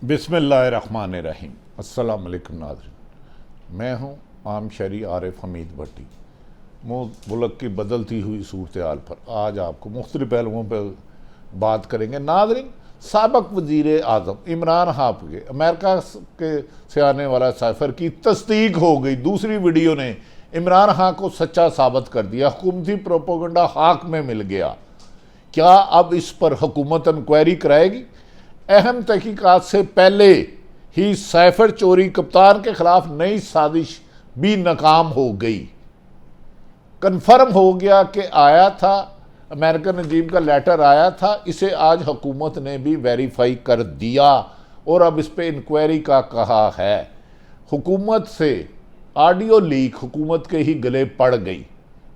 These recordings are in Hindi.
बिस्मिल्लाहिर्रहमानिर्रहीम। अस्सलाम वालेकुम नाज़रीन, मैं हूँ आम शहरी आरिफ हमीद भट्टी। मुल्क की बदलती हुई सूरत हाल पर आज आपको मुख्तलिफ पहलुओं पर बात करेंगे। नाज़रीन, साबक वज़ीर आज़म इमरान खान के अमेरिका के से आने वाला सफ़र की तस्दीक हो गई। दूसरी वीडियो ने इमरान खान को सच्चा साबित कर दिया। हुकूमती प्रोपेगेंडा खाक में मिल गया। क्या अब इस पर हुकूमत इंक्वायरी कराएगी? अहम तहकीकात से पहले ही साइफर चोरी कप्तान के खिलाफ नई साजिश भी नाकाम हो गई। कन्फर्म हो गया कि आया था, अमेरिकन रजीम का लेटर आया था, इसे आज हुकूमत ने भी वेरीफाई कर दिया और अब इस पर इंक्वायरी का कहा है। हुकूमत से ऑडियो लीक हुकूमत के ही गले पड़ गई।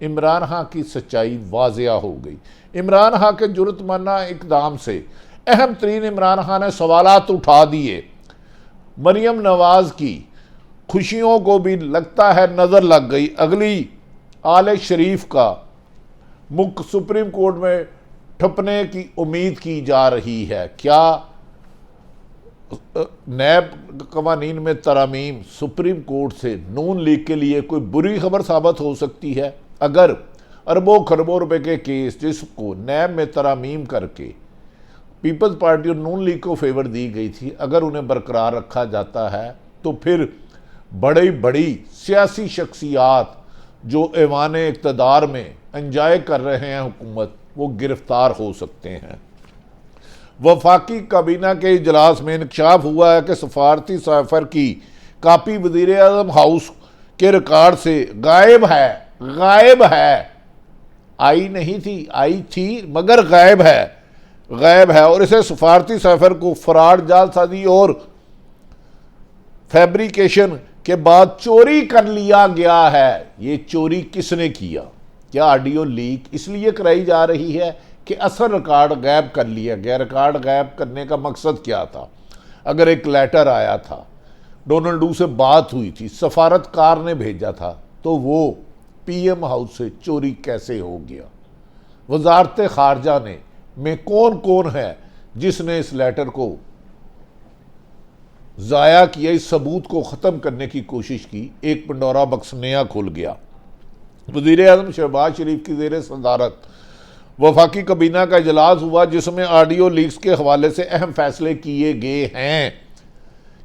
इमरान खान की सच्चाई वाज़िया हो गई। इमरान खान के जुर्रतमाना इकदाम से अहम तरीन इमरान खान ने सवालात उठा दिए। मरियम नवाज की खुशियों को भी लगता है नज़र लग गई। अगली आले शरीफ का मुख सुप्रीम कोर्ट में ठपने की उम्मीद की जा रही है। क्या नैब कवानीन में तरमीम सुप्रीम कोर्ट से नून लीग के लिए कोई बुरी खबर साबित हो सकती है? अगर अरबों खरबों रुपए के केस जिसको नैब में तरमीम करके पीपल्स पार्टी और नून लीग को फेवर दी गई थी, अगर उन्हें बरकरार रखा जाता है तो फिर बड़ी बड़ी सियासी शख्सियात जो ऐवान इक़्तिदार में एंजॉय कर रहे हैं हुकूमत, वो गिरफ्तार हो सकते हैं। वफाकी काबीना के इजलास में इंकशाफ हुआ है कि सफारती सफ़र की कापी वज़ीर आज़म हाउस के रिकॉर्ड से गायब है। आई नहीं थी, आई थी मगर गायब है और इसे सफारती सफ़र को फ्रॉड, जालसाजी और फैब्रिकेशन के बाद चोरी कर लिया गया है। ये चोरी किसने किया? क्या ऑडियो लीक इसलिए कराई जा रही है कि असल रिकॉर्ड गायब कर लिया गया? रिकॉर्ड गायब करने का मकसद क्या था? अगर एक लेटर आया था, डोनाल्ड डू से बात हुई थी, सफारतकार ने भेजा था, तो वो पीएम हाउस से चोरी कैसे हो गया? वजारत खारजा ने में कौन कौन है जिसने इस लेटर को ज़ाया किया? इस सबूत को ख़त्म करने की कोशिश की। एक पंडोरा बक्स नया खुल गया। वज़ीर आज़म शहबाज शरीफ की ज़ेर सदारत वफाकी काबीना का इजलास हुआ, जिसमें ऑडियो लीक्स के हवाले से अहम फैसले किए गए हैं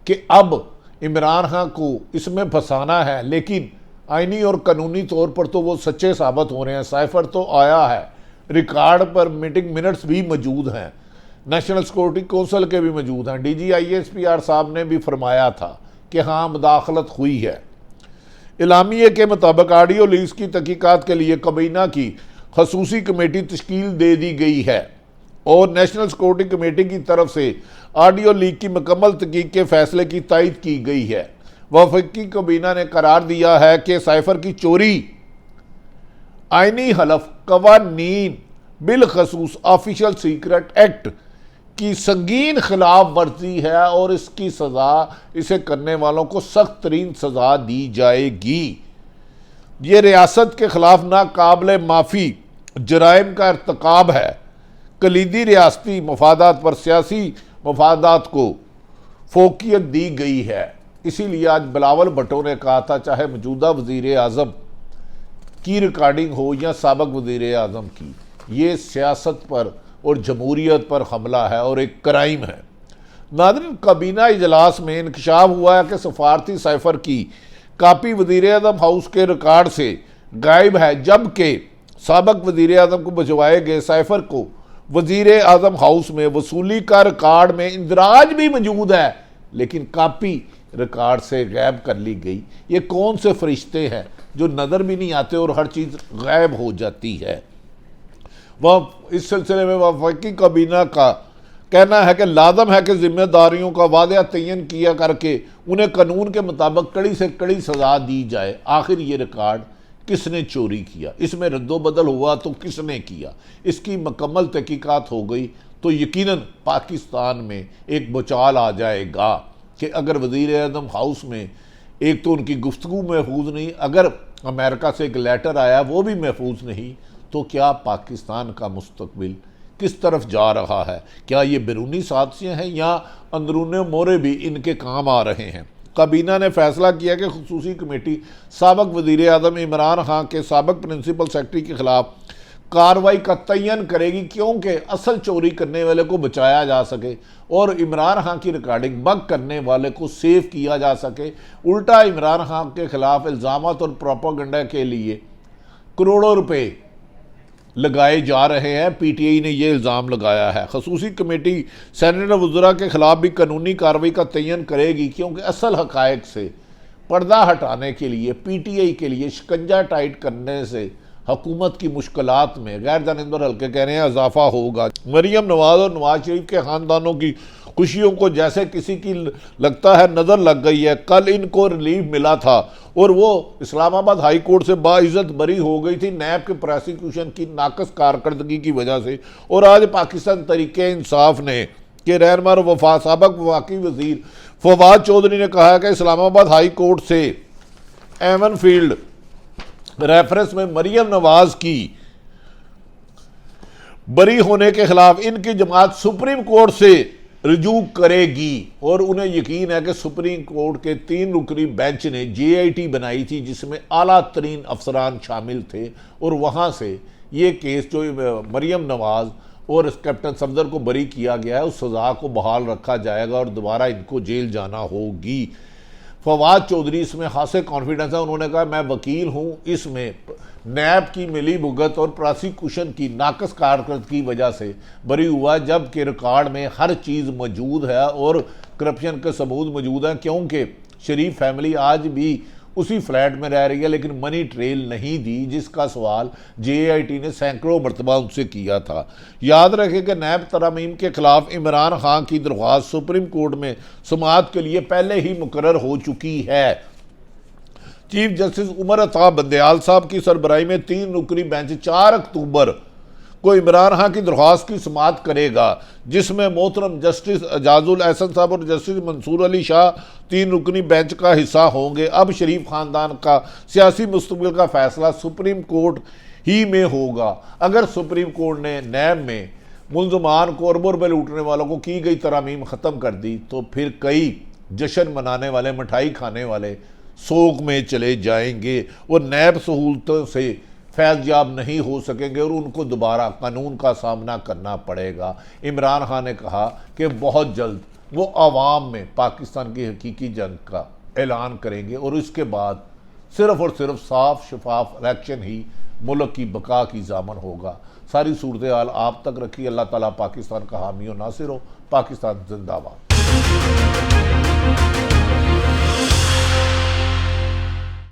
कि अब इमरान खान को इसमें फंसाना है, लेकिन आइनी और कानूनी तौर पर तो वो सच्चे साबित हो रहे हैं। साइफर तो आया है, रिकॉर्ड पर मीटिंग मिनट्स भी मौजूद हैं, नेशनल सिक्योरिटी कौंसिल के भी मौजूद हैं। DGISPR साहब ने भी फरमाया था कि हाँ, मुदाखलत हुई है। इलामिये के मुताबिक ऑडियो लीक्स की तहकीकात के लिए काबीना की खसूसी कमेटी तश्कील दे दी गई है और नेशनल सिक्योरिटी कमेटी की तरफ से ऑडियो लीक की मुकम्मल तहकीक के फैसले की तायद की गई है। वफाकी काबीना ने करार दिया है कि साइफर की चोरी आईनी हलफ कवानीन बिलखसूस ऑफिशियल सीक्रेट एक्ट की संगीन खिलाफ वर्जी है और इसकी सज़ा, इसे करने वालों को सख्त तरीन सज़ा दी जाएगी। ये रियासत के खिलाफ नाकाबिले माफ़ी जराइम का इर्तिकाब है। कलीदी रियासती मफादात पर सियासी मफादात को फोकियत दी गई है। इसीलिए आज बिलावल भुट्टो ने कहा था, चाहे मौजूदा वज़ीर आज़म की रिकॉर्डिंग हो या साबक वज़ीर आज़म की, ये सियासत पर और जमहूरियत पर हमला है और एक क्राइम है। नाज़रीन, काबीना इजलास में इंकशाफ हुआ है कि सफारती साइफर की कापी वज़ीर आज़म हाउस के रिकॉर्ड से गायब है, जबकि साबक वज़ीर आज़म को भिजवाए गए साइफर को वज़ीर आज़म हाउस में वसूली का रिकॉर्ड में इंदराज भी मौजूद है, लेकिन कापी रिकॉर्ड से गायब कर ली गई। ये कौन से फरिश्ते हैं जो नज़र भी नहीं आते और हर चीज़ गायब हो जाती है? वह इस सिलसिले में वफाकी काबीना का कहना है कि लाजम है कि जिम्मेदारियों का वादे तयन किया करके उन्हें कानून के मुताबिक कड़ी से कड़ी सज़ा दी जाए। आखिर ये रिकॉर्ड किसने चोरी किया? इसमें रद्दोबदल हुआ तो किसने किया? इसकी मुकम्मल तहकीकात हो गई तो यकीनन पाकिस्तान में एक भूचाल आ जाएगा कि अगर वज़ीर आज़म हाउस में एक तो उनकी गुफ्तगू महफूज नहीं, अगर अमेरिका से एक लेटर आया वो भी महफूज नहीं, तो क्या पाकिस्तान का मुस्तकबिल किस तरफ जा रहा है। क्या ये बैरूनी साजिशें हैं या अंदरूनी मोरे भी इनके काम आ रहे हैं। काबीना ने फैसला किया कि खुसूसी कमेटी साबिक वज़ीर आज़म इमरान खान के साबिक प्रिंसिपल सेक्रेटरी के खिलाफ कार्रवाई का तयन करेगी, क्योंकि असल चोरी करने वाले को बचाया जा सके और इमरान खान की रिकॉर्डिंग बग करने वाले को सेव किया जा सके। उल्टा इमरान खान के खिलाफ इल्ज़ामात और प्रोपेगेंडा के लिए करोड़ों रुपए लगाए जा रहे हैं। पीटीआई ने यह इल्ज़ाम लगाया है। खसूसी कमेटी सेनेटर वज़रा के खिलाफ भी कानूनी कार्रवाई का तयन करेगी, क्योंकि असल हक़ाइक़ से पर्दा हटाने के लिए पीटीआई के लिए शिकंजा टाइट करने से हुकूमत की मुश्किलात में गैर जानबदार हल्के कह रहे हैं इजाफा होगा। मरीम नवाज और नवाज शरीफ के ख़ानदानों की खुशियों को जैसे किसी की लगता है नज़र लग गई है। कल इनको रिलीफ मिला था और वो इस्लामाबाद हाई कोर्ट से बाइज्जत बरी हो गई थी नैब के प्रोसिक्यूशन की नाकस कारकर्दगी की वजह से। और आज पाकिस्तान तरीके इंसाफ ने के रहनुमा वफा साबिक वफाकी वज़ीर फवाद चौधरी ने कहा कि इस्लामाबाद हाई कोर्ट से एवन फील्ड रेफरेंस में मरीम नवाज की बरी होने के खिलाफ इनकी जमात सुप्रीम कोर्ट से रजू करेगी। और उन्हें यकीन है कि सुप्रीम कोर्ट के 3 रुकनी बेंच ने जेआईटी बनाई थी जिसमें आला तरीन अफसरान शामिल थे और वहाँ से ये केस जो मरीम नवाज और कैप्टन सफदर को बरी किया गया है उस सज़ा को बहाल रखा जाएगा और दोबारा इनको जेल जाना होगी। फवाद चौधरी इसमें खासे कॉन्फिडेंस है। उन्होंने कहा मैं वकील हूँ, इसमें नैब की मिली भुगत और प्रोसिक्यूशन की नाकस कारकर्दगी की वजह से बरी हुआ, जबकि रिकॉर्ड में हर चीज़ मौजूद है और करप्शन के सबूत मौजूद हैं। क्योंकि शरीफ फैमिली आज भी उसी फ्लैट में रह रही है लेकिन मनी ट्रेल नहीं दी, जिसका सवाल जेआईटी ने सैकड़ों मरतबा उनसे किया था। याद रखें कि नैब तरमीम के खिलाफ इमरान खान की दरख्वास्त सुप्रीम कोर्ट में समाअत के लिए पहले ही मुकर्रर हो चुकी है। चीफ जस्टिस उमर अता बंदयाल साहब की सरबराही में 3 रुकनी बेंच 4 अक्टूबर को इमरान खान की दरख्वास्त की समाअत करेगा, जिसमें मोहतरम जस्टिस एजाजुल एहसन साहब और जस्टिस मंसूर अली शाह 3 रुकनी बेंच का हिस्सा होंगे। अब शरीफ खानदान का सियासी मुस्तकबिल का फैसला सुप्रीम कोर्ट ही में होगा। अगर सुप्रीम कोर्ट ने नैब में मुलजमान को अरबों रुपये लूटने वालों को की गई तरमीम ख़त्म कर दी तो फिर कई जश्न मनाने वाले, मिठाई खाने वाले सोग में चले जाएंगे और नैब सहूलतों से फैज़याब नहीं हो सकेंगे और उनको दोबारा कानून का सामना करना पड़ेगा। इमरान खान ने कहा कि बहुत जल्द वो आवाम में पाकिस्तान की हकीकी जंग का ऐलान करेंगे और इसके बाद सिर्फ़ और सिर्फ साफ शफाफ इलेक्शन ही मुल्क की बका की ज़ामन होगा। सारी सूरत हाल आप तक रखी। अल्लाह ताला पाकिस्तान का हामी और नासिर हो। पाकिस्तान जिंदाबाद।